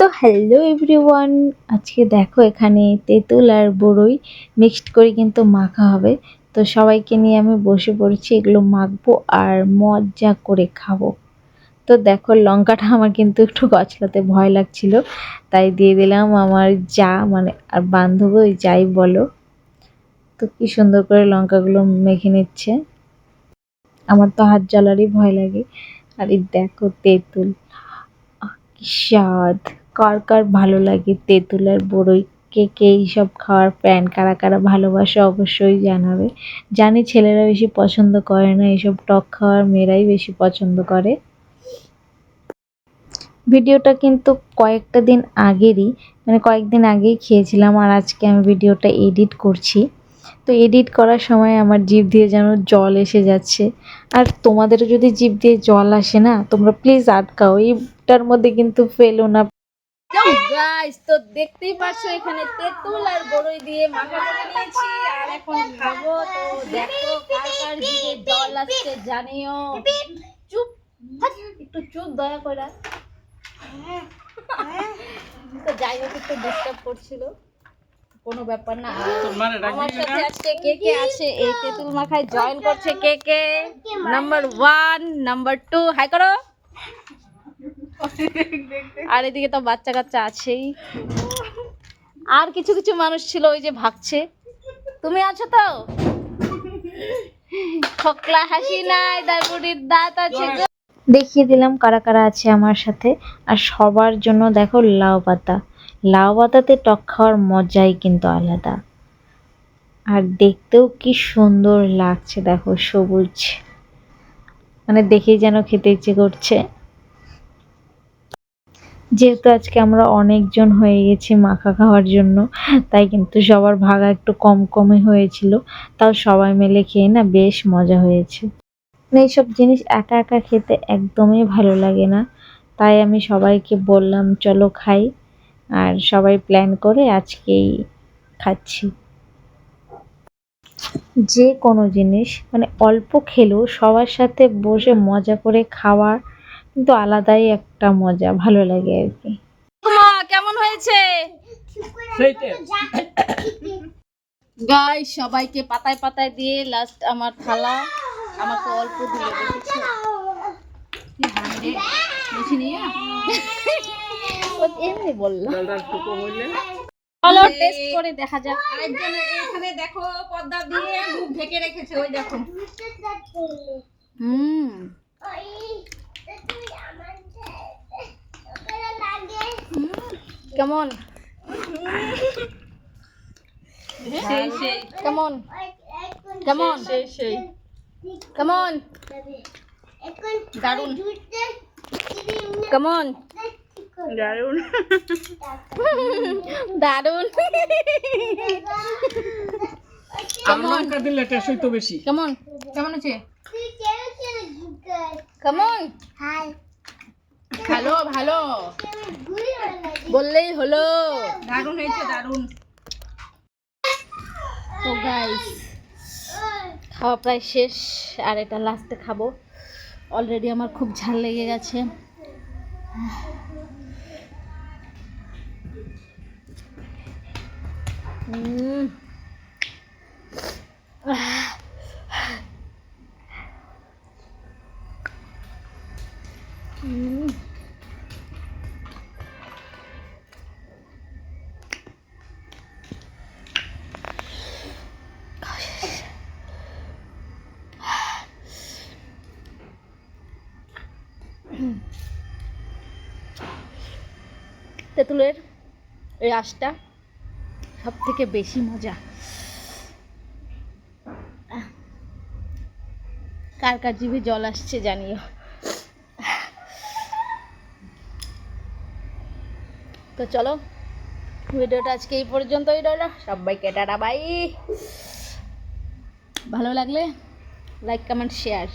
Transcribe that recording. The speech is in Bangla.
তো হ্যালো এভরিওয়ান, আজকে দেখো এখানে তেঁতুল আর বড়ই মিক্সড করে কিন্তু মাখা হবে। তো সবাইকে নিয়ে আমি বসে পড়েছি, এগুলো মাখবো আর মজা করে খাবো। তো দেখো লঙ্কাটা আমার কিন্তু একটু গছলাতে ভয় লাগছিল, তাই দিয়ে দিলাম আমার যা মানে আর বান্ধবী ওই যাই বলো। তো কি সুন্দর করে লঙ্কাগুলো মেখে নিচ্ছে, আমার তো হাত জ্বালারই ভয় লাগে। আর এই দেখো তেঁতুল, কি স্বাদ! কার কার ভালো লাগে তেঁতুল আর বড়ই, কে কে এইসব খাওয়ার প্যান কারা কারা ভালোবাসে অবশ্যই জানাবে। জানি ছেলেরা বেশি পছন্দ করে না, এইসব টক খাওয়ার মেয়েরাই বেশি পছন্দ করে। ভিডিওটা কিন্তু কয়েকটা দিন আগেরই, মানে কয়েকদিন আগেই খেয়েছিলাম, আর আজকে আমি ভিডিওটা এডিট করছি। তো এডিট করার সময় আমার জিভ দিয়ে যেন জল এসে যাচ্ছে। আর তোমাদেরও যদি জিভ দিয়ে জল আসে না, তোমরা প্লিজ আটকাও, এইটার মধ্যে কিন্তু ফেলো না। গাইস, তো দেখতেই পাচ্ছ এখানে তেঁতুল আর বড়ই দিয়ে মাখা করে নিয়েছি আর এখন খাবো। তো দেখো কার কার জিভে জল আসছে জানিও। চুপ, একটু চুপ দয়া করে। তো যাই হোক, একটু ডিস্টার্ব করছিল, কোনো ব্যাপার না। আমার সাথে আজকে কে কে আছে এই তেঁতুল মাখায় জয়েন করছে, কে কে? নাম্বার 1, নাম্বার 2 হাই করো। আর এদিকে তো বাচ্চা কাচ্চা আছেই, আর কিছু কিছু মানুষ ছিল ওই যে ভাগছে। তুমি আছো তো? খোকলা হাসি নাই, দারবুড়ির দাঁত আছে। দেখিয়ে দিলাম কারা কারা আছে আমার সাথে। আর সবার জন্য দেখো লাউ পাতা, লাউ পাতাতে টক খাওয়ার মজাই কিন্তু আলাদা। আর দেখতেও কি সুন্দর লাগছে দেখো, সবুজ, মানে দেখেই যেন খেতে ইচ্ছে করছে। যেহেতু আজকে আমরা অনেকজন হয়ে গেছি মাখা খাওয়ার জন্য, তাই কিন্তু সবার ভাগা একটু কম কমই হয়েছিল, তাও সবাই মিলে খেয়ে না বেশ মজা হয়েছে। এইসব জিনিস একা একা খেতে একদমই ভালো লাগে না, তাই আমি সবাইকে বললাম চলো খাই, আর সবাই প্ল্যান করে আজকেই খাচ্ছি। যে কোনো জিনিস মানে অল্প খেলেও সবার সাথে বসে মজা করে খাওয়ার কিন্তু আলাদাই একটা মজা, ভালো লাগে আর কি। কেমন হয়েছে গাইস? সবাইকে পাতায় পাতায় দিয়ে লাস্ট আমার থালা, আমাকে অল্প দিয়ে দেখেছো বেশি নিয়ে এমনি বললাম। চলো টেস্ট করে দেখা যাক। আরেকজন এখানে দেখো পর্দা দিয়ে মুখ ঢেকে রেখেছে, ওই দেখো। কেমন কেমন কেমন কেমন দারুন কেমন দারুন দারুন কেমন দিলে টেস্ট হইতো বেশি। কেমন কেমন আছে? কেমন? ভালো ভালো বললেই হলো। দারুন হয়েছে, দারুন। তো গাইস খাওয়া প্রায় শেষ, আর এটা লাস্টে খাবো। অলরেডি আমার খুব ঝাল লেগে গেছে। তেঁতুলের এই আঁশটা সব থেকে বেশি মজা। কার কার জিভে জল আসছে জানিও। তো চলো ভিডিওটা আজকে এই পর্যন্তই রইল, সবাইকে টাটা বাই। ভালো লাগলে লাইক কমেন্ট শেয়ার।